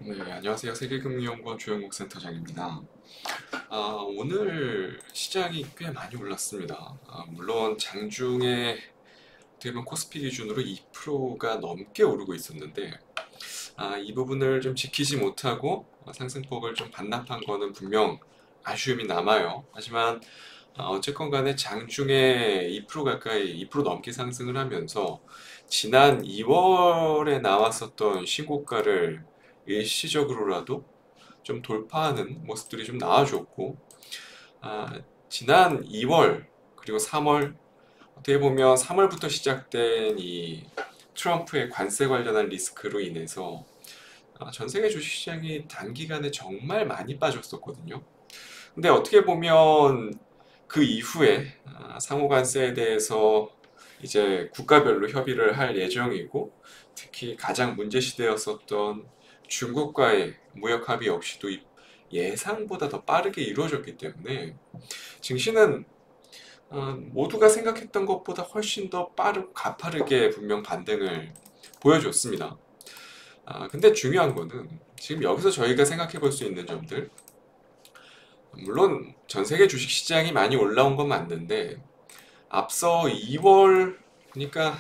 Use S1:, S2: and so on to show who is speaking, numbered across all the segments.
S1: 네, 안녕하세요. 세계금융연구원 조영국 센터장입니다. 오늘 시장이 꽤 많이 올랐습니다. 물론 장중에 어떻게 보면 코스피 기준으로 2%가 넘게 오르고 있었는데, 이 부분을 좀 지키지 못하고 상승폭을 좀 반납한 거는 분명 아쉬움이 남아요. 하지만 어쨌건 간에 장중에 2% 가까이, 2% 넘게 상승을 하면서 지난 2월에 나왔었던 신고가를 일시적으로라도 좀 돌파하는 모습들이 좀 나와줬고, 지난 2월 그리고 3월, 어떻게 보면 3월부터 시작된 이 트럼프의 관세 관련한 리스크로 인해서 전 세계 주식시장이 단기간에 정말 많이 빠졌었거든요. 근데 어떻게 보면 그 이후에 상호 관세에 대해서 이제 국가별로 협의를 할 예정이고, 특히 가장 문제시되었었던 중국과의 무역 합의 역시도 예상보다 더 빠르게 이루어졌기 때문에 증시는 모두가 생각했던 것보다 훨씬 더 빠르고 가파르게 분명 반등을 보여줬습니다. 근데 중요한 거는 지금 여기서 저희가 생각해 볼 수 있는 점들, 물론 전 세계 주식 시장이 많이 올라온 건 맞는데 앞서 2월, 그러니까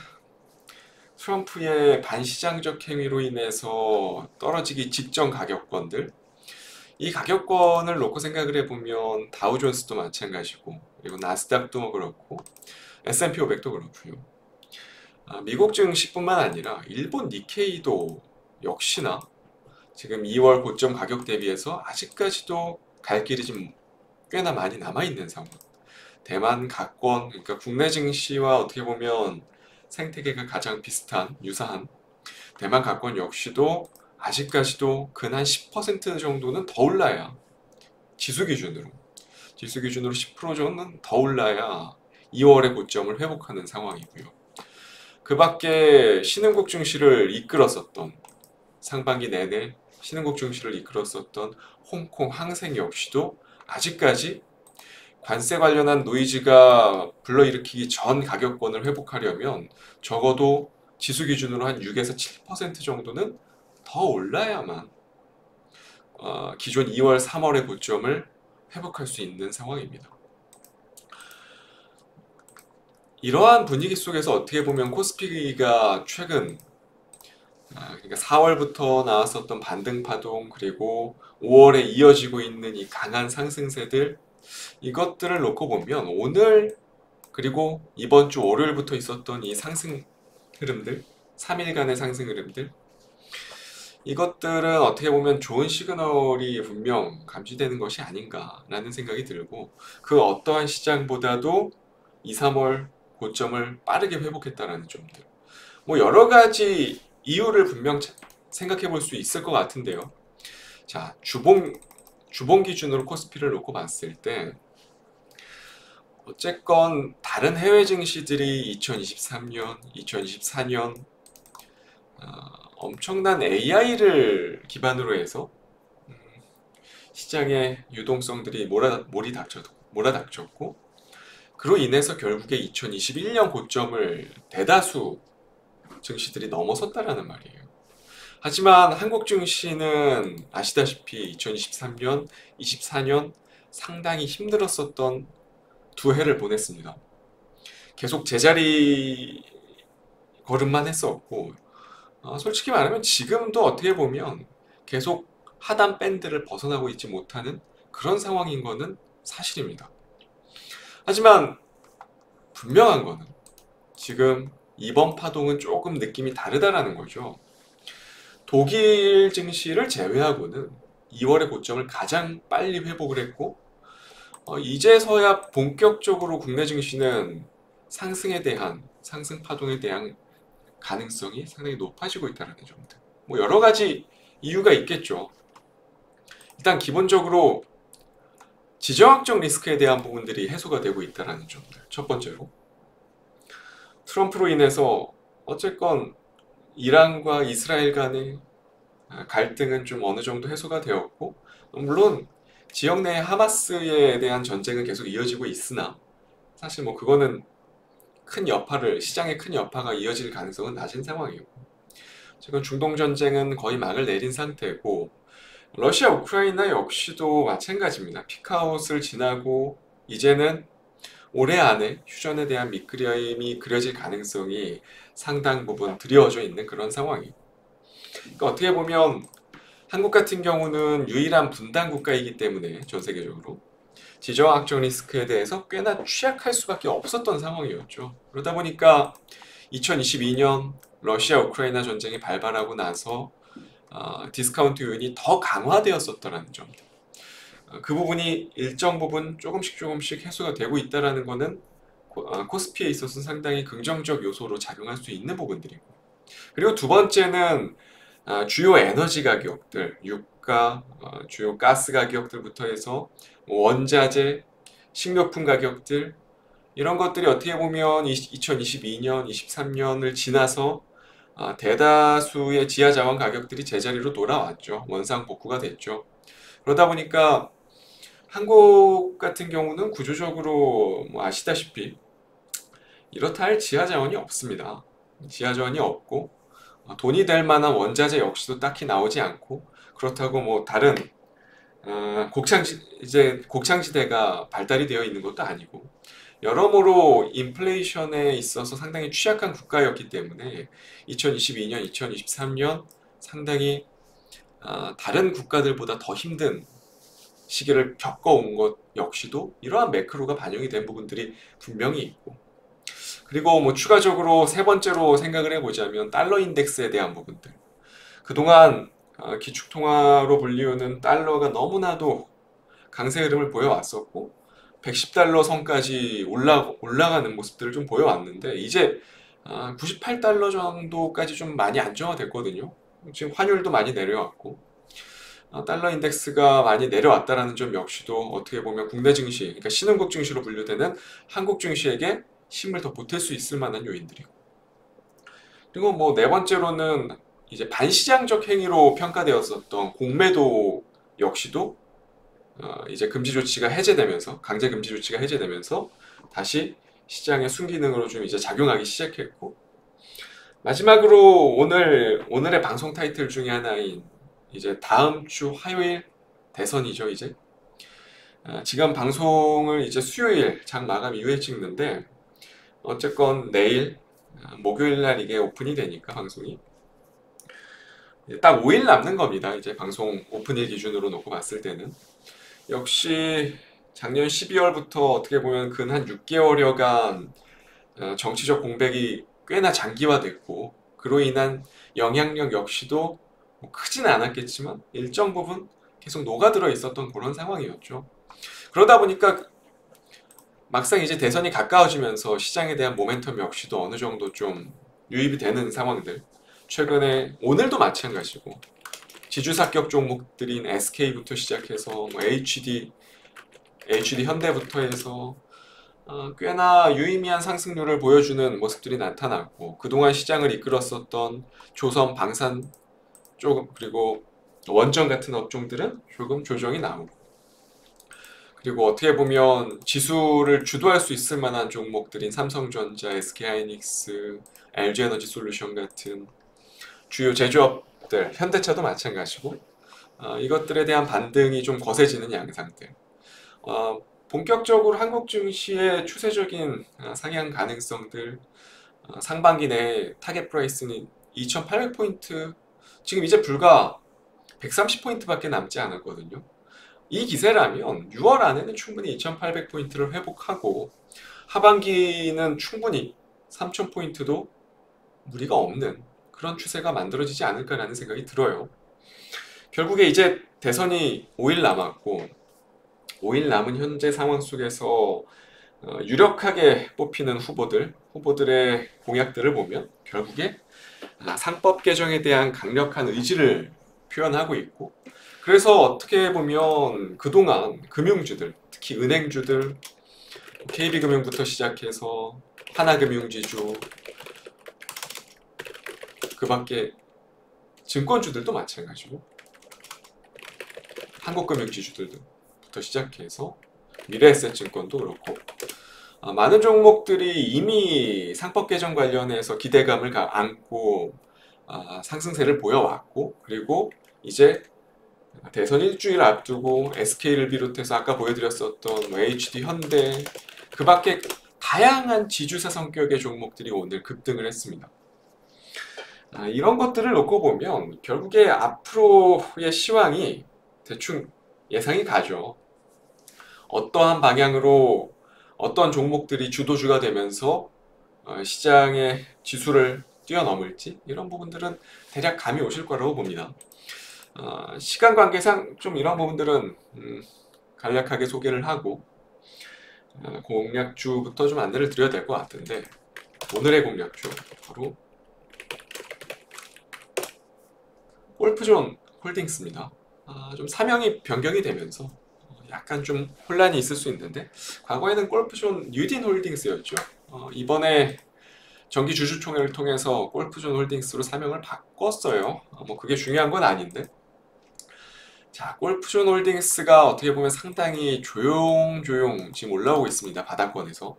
S1: 트럼프의 반시장적 행위로 인해서 떨어지기 직전 가격권들, 이 가격권을 놓고 생각을 해보면 다우존스도 마찬가지고, 그리고 나스닥도 그렇고 S&P 500도 그렇고요. 미국 증시뿐만 아니라 일본 니케이도 역시나 지금 2월 고점 가격 대비해서 아직까지도 갈 길이 좀 꽤나 많이 남아있는 상황. 대만 가권, 그러니까 국내 증시와 어떻게 보면 생태계가 가장 비슷한, 유사한 대만 가권 역시도 아직까지도 근 한 10% 정도는 더 올라야, 지수 기준으로, 지수 기준으로 10% 정도는 더 올라야 2월의 고점을 회복하는 상황이고요. 그 밖에 신흥국 증시를 이끌었었던, 상반기 내내 신흥국 증시를 이끌었었던 홍콩 항생 역시도 아직까지 관세 관련한 노이즈가 불러일으키기 전 가격권을 회복하려면 적어도 지수 기준으로 한 6에서 7% 정도는 더 올라야만 기존 2월, 3월의 고점을 회복할 수 있는 상황입니다. 이러한 분위기 속에서 어떻게 보면 코스피가 최근, 그러니까 4월부터 나왔었던 반등 파동, 그리고 5월에 이어지고 있는 이 강한 상승세들, 이것들을 놓고 보면 오늘 그리고 이번 주 월요일부터 있었던 이 상승 흐름들, 3일간의 상승 흐름들, 이것들은 어떻게 보면 좋은 시그널이 분명 감지되는 것이 아닌가라는 생각이 들고, 그 어떠한 시장보다도 2, 3월 고점을 빠르게 회복했다라는 점들. 뭐 여러 가지 이유를 분명 생각해 볼 수 있을 것 같은데요. 자, 주봉 기준으로 코스피를 놓고 봤을 때 어쨌건 다른 해외 증시들이 2023년, 2024년 엄청난 AI를 기반으로 해서 시장의 유동성들이 몰아닥쳤고, 그로 인해서 결국에 2021년 고점을 대다수 증시들이 넘어섰다라는 말이에요. 하지만 한국 증시는 아시다시피 2023년, 24년 상당히 힘들었었던 두 해를 보냈습니다. 계속 제자리 걸음만 했었고, 솔직히 말하면 지금도 어떻게 보면 계속 하단 밴드를 벗어나고 있지 못하는 그런 상황인 거는 사실입니다. 하지만 분명한 거는 지금 이번 파동은 조금 느낌이 다르다라는 거죠. 독일 증시를 제외하고는 2월의 고점을 가장 빨리 회복을 했고, 이제서야 본격적으로 국내 증시는 상승 파동에 대한 가능성이 상당히 높아지고 있다는 점들. 뭐 여러 가지 이유가 있겠죠. 일단 기본적으로 지정학적 리스크에 대한 부분들이 해소가 되고 있다는 점들. 첫 번째로 트럼프로 인해서 어쨌건 이란과 이스라엘 간의 갈등은 좀 어느 정도 해소가 되었고, 물론 지역 내 하마스에 대한 전쟁은 계속 이어지고 있으나 사실 뭐 그거는 시장의 큰 여파가 이어질 가능성은 낮은 상황이고, 지금 중동 전쟁은 거의 막을 내린 상태고, 러시아, 우크라이나 역시도 마찬가지입니다. 피크아웃을 지나고 이제는 올해 안에 휴전에 대한 밑그림이 그려질 가능성이 상당 부분 드리워져 있는 그런 상황이에요. 그러니까 어떻게 보면 한국 같은 경우는 유일한 분단 국가이기 때문에 전 세계적으로 지정학적 리스크에 대해서 꽤나 취약할 수밖에 없었던 상황이었죠. 그러다 보니까 2022년 러시아 우크라이나 전쟁이 발발하고 나서 디스카운트 요인이 더 강화되었었다는 점. 그 부분이 일정 부분 조금씩 해소가 되고 있다는 것은 코스피에 있어서 상당히 긍정적 요소로 작용할 수 있는 부분들이고, 그리고 두 번째는 주요 에너지 가격들, 유가, 주요 가스 가격들부터 해서 원자재, 식료품 가격들, 이런 것들이 어떻게 보면 2022년, 23년을 지나서 대다수의 지하자원 가격들이 제자리로 돌아왔죠. 원상 복구가 됐죠. 그러다 보니까 한국 같은 경우는 구조적으로 뭐 아시다시피 이렇다 할 지하자원이 없습니다. 지하자원이 없고 돈이 될 만한 원자재 역시도 딱히 나오지 않고, 그렇다고 뭐 다른 곡창지대가 발달이 되어 있는 것도 아니고, 여러모로 인플레이션에 있어서 상당히 취약한 국가였기 때문에 2022년, 2023년 상당히 다른 국가들보다 더 힘든 시기를 겪어온 것 역시도 이러한 매크로가 반영이 된 부분들이 분명히 있고, 그리고 뭐 추가적으로 세 번째로 생각을 해보자면 달러 인덱스에 대한 부분들. 그동안 기축통화로 불리우는 달러가 너무나도 강세 흐름을 보여왔었고 110달러 선까지 올라가는 모습들을 좀 보여왔는데, 이제 98달러 정도까지 좀 많이 안정화됐거든요. 지금 환율도 많이 내려왔고 달러 인덱스가 많이 내려왔다라는 점 역시도 어떻게 보면 국내 증시, 그러니까 신흥국 증시로 분류되는 한국 증시에게 힘을 더 보탤 수 있을 만한 요인들이고, 그리고 뭐 네 번째로는 이제 반시장적 행위로 평가되었었던 공매도 역시도 이제 금지 조치가 해제되면서, 강제 금지 조치가 해제되면서 다시 시장의 순기능으로 좀 이제 작용하기 시작했고, 마지막으로 오늘의 방송 타이틀 중에 하나인 이제 다음 주 화요일 대선이죠. 이제 지금 방송을 이제 수요일 장 마감 이후에 찍는데, 어쨌건 내일 목요일 날 이게 오픈이 되니까 방송이 딱 5일 남는 겁니다. 이제 방송 오픈일 기준으로 놓고 봤을 때는 역시 작년 12월부터 어떻게 보면 근 한 6개월여간 정치적 공백이 꽤나 장기화됐고, 그로 인한 영향력 역시도 뭐 크진 않았겠지만 일정 부분 계속 녹아들어 있었던 그런 상황이었죠. 그러다 보니까 막상 이제 대선이 가까워지면서 시장에 대한 모멘텀 역시도 어느 정도 좀 유입이 되는 상황들, 최근에 오늘도 마찬가지고 지주사격 종목들인 SK부터 시작해서 뭐 HD 현대부터 해서 꽤나 유의미한 상승률을 보여주는 모습들이 나타났고, 그동안 시장을 이끌었었던 조선, 방산 쪽, 그리고 원전 같은 업종들은 조금 조정이 나오고, 그리고 어떻게 보면 지수를 주도할 수 있을 만한 종목들인 삼성전자, SK하이닉스, LG에너지솔루션 같은 주요 제조업들, 현대차도 마찬가지고 이것들에 대한 반등이 좀 거세지는 양상들. 본격적으로 한국 증시의 추세적인 상향 가능성들, 상반기 내에 타겟 프라이스는 2800포인트, 지금 이제 불과 130포인트밖에 남지 않았거든요. 이 기세라면 6월 안에는 충분히 2800포인트를 회복하고 하반기는 충분히 3000포인트도 무리가 없는 그런 추세가 만들어지지 않을까라는 생각이 들어요. 결국에 이제 대선이 5일 남았고 5일 남은 현재 상황 속에서 유력하게 뽑히는 후보들의 공약들을 보면 결국에 상법 개정에 대한 강력한 의지를 표현하고 있고, 그래서 어떻게 보면 그동안 금융주들, 특히 은행주들, KB금융부터 시작해서 하나금융지주, 그 밖에 증권주들도 마찬가지고 한국금융지주들부터 시작해서 미래에셋증권도 그렇고 많은 종목들이 이미 상법 개정 관련해서 기대감을 안고 상승세를 보여왔고, 그리고 이제 대선 일주일 앞두고 SK를 비롯해서 아까 보여드렸었던 뭐 HD, 현대, 그 밖에 다양한 지주사 성격의 종목들이 오늘 급등을 했습니다. 이런 것들을 놓고 보면 결국에 앞으로의 시황이 대충 예상이 가죠. 어떠한 방향으로 어떤 종목들이 주도주가 되면서 시장의 지수를 뛰어넘을지 이런 부분들은 대략 감이 오실 거라고 봅니다. 시간 관계상 좀 이런 부분들은 간략하게 소개를 하고 공략주부터 좀 안내를 드려야 될 것 같은데, 오늘의 공략주 바로 골프존 홀딩스입니다. 좀 사명이 변경이 되면서 약간 좀 혼란이 있을 수 있는데, 과거에는 골프존 뉴딘 홀딩스였죠. 이번에 정기 주주총회를 통해서 골프존 홀딩스로 사명을 바꿨어요. 뭐 그게 중요한 건 아닌데, 자, 골프존 홀딩스가 어떻게 보면 상당히 조용조용 지금 올라오고 있습니다. 바닥권에서.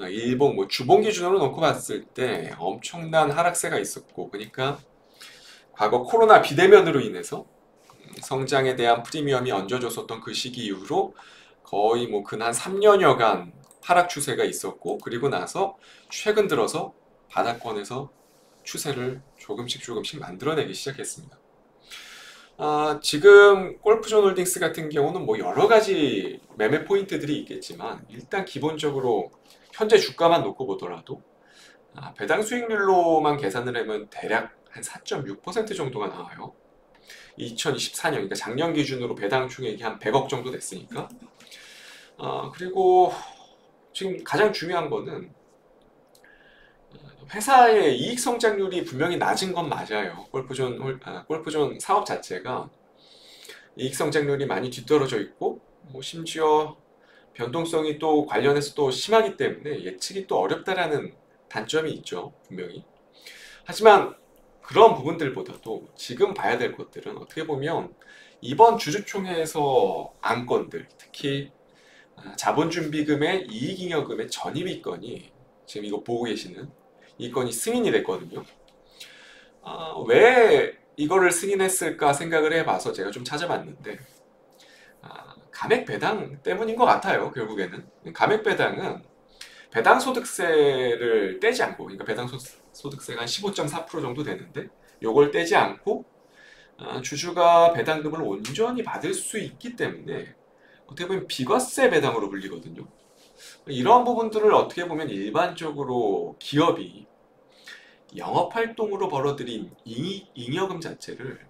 S1: 일봉 뭐 주봉 기준으로 놓고 봤을 때 엄청난 하락세가 있었고, 그러니까 과거 코로나 비대면으로 인해서 성장에 대한 프리미엄이 얹어졌었던 그 시기 이후로 거의 뭐 근 한 3년여간 하락 추세가 있었고, 그리고 나서 최근 들어서 바닥권에서 추세를 조금씩 만들어내기 시작했습니다. 지금 골프존 홀딩스 같은 경우는 뭐 여러 가지 매매 포인트들이 있겠지만, 일단 기본적으로 현재 주가만 놓고 보더라도 배당 수익률로만 계산을 하면 대략 한 4.6% 정도가 나와요. 2024년, 그러니까 작년 기준으로 배당 총액이 한 100억 정도 됐으니까. 그리고 지금 가장 중요한 거는 회사의 이익 성장률이 분명히 낮은 건 맞아요. 골프존 사업 자체가 이익 성장률이 많이 뒤떨어져 있고, 뭐 심지어 변동성이 또 관련해서 또 심하기 때문에 예측이 또 어렵다라는 단점이 있죠, 분명히. 하지만 그런 부분들보다도 지금 봐야 될 것들은 어떻게 보면 이번 주주총회에서 안건들, 특히 자본준비금의 이익잉여금의 전입이건이, 지금 이거 보고 계시는 이 건이 승인이 됐거든요. 왜 이거를 승인했을까 생각을 해봐서 제가 좀 찾아봤는데, 감액 배당 때문인 것 같아요. 결국에는 감액 배당은 배당 소득세를 떼지 않고, 그러니까 배당 소득세가 한 15.4% 정도 되는데 요걸 떼지 않고 주주가 배당금을 온전히 받을 수 있기 때문에 어떻게 보면 비과세 배당으로 불리거든요. 이러한 부분들을 어떻게 보면 일반적으로 기업이 영업활동으로 벌어들인 잉여금 자체를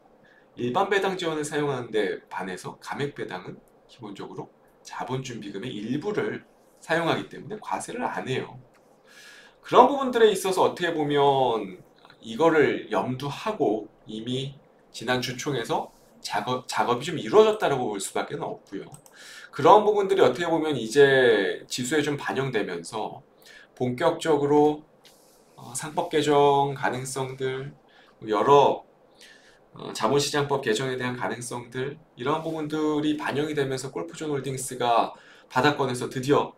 S1: 일반 배당 지원을 사용하는 데 반해서 감액 배당은 기본적으로 자본준비금의 일부를 사용하기 때문에 과세를 안 해요. 그런 부분들에 있어서 어떻게 보면 이거를 염두하고 이미 지난 주총에서 작업이 좀 이루어졌다고 볼 수밖에 없고요. 그런 부분들이 어떻게 보면 이제 지수에 좀 반영되면서 본격적으로 상법 개정 가능성들, 여러 자본시장법 개정에 대한 가능성들, 이런 부분들이 반영이 되면서 골프존 홀딩스가 바닥권에서 드디어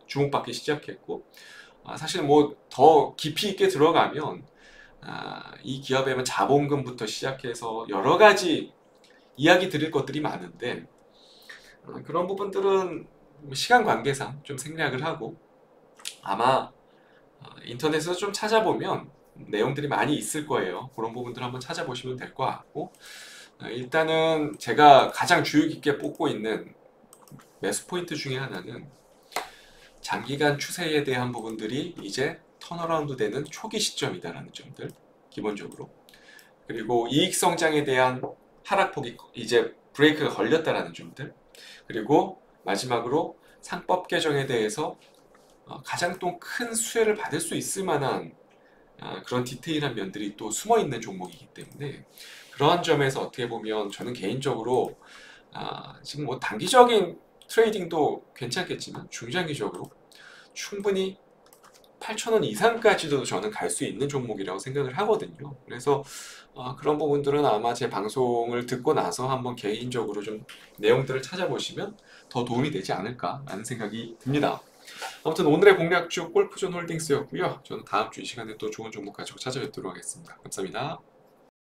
S1: 주목받기 시작했고, 사실 뭐 더 깊이 있게 들어가면 이 기업의 자본금부터 시작해서 여러 가지 이야기 드릴 것들이 많은데, 그런 부분들은 시간 관계상 좀 생략을 하고, 아마 인터넷에서 좀 찾아보면 내용들이 많이 있을 거예요. 그런 부분들 한번 찾아보시면 될 것 같고, 일단은 제가 가장 주의 깊게 뽑고 있는 매수 포인트 중에 하나는 장기간 추세에 대한 부분들이 이제 턴어라운드 되는 초기 시점이다라는 점들, 기본적으로. 그리고 이익 성장에 대한 하락폭이 이제 브레이크가 걸렸다라는 점들, 그리고 마지막으로 상법 개정에 대해서 가장 또 큰 수혜를 받을 수 있을 만한 그런 디테일한 면들이 또 숨어 있는 종목이기 때문에, 그러한 점에서 어떻게 보면 저는 개인적으로 지금 뭐 단기적인 트레이딩도 괜찮겠지만 중장기적으로 충분히 8,000원 이상까지도 저는 갈 수 있는 종목이라고 생각을 하거든요. 그래서 그런 부분들은 아마 제 방송을 듣고 나서 한번 개인적으로 좀 내용들을 찾아보시면 더 도움이 되지 않을까 라는 생각이 듭니다. 아무튼 오늘의 공략주 골프존 홀딩스였고요. 저는 다음 주 이 시간에 또 좋은 종목 가지고 찾아뵙도록 하겠습니다. 감사합니다.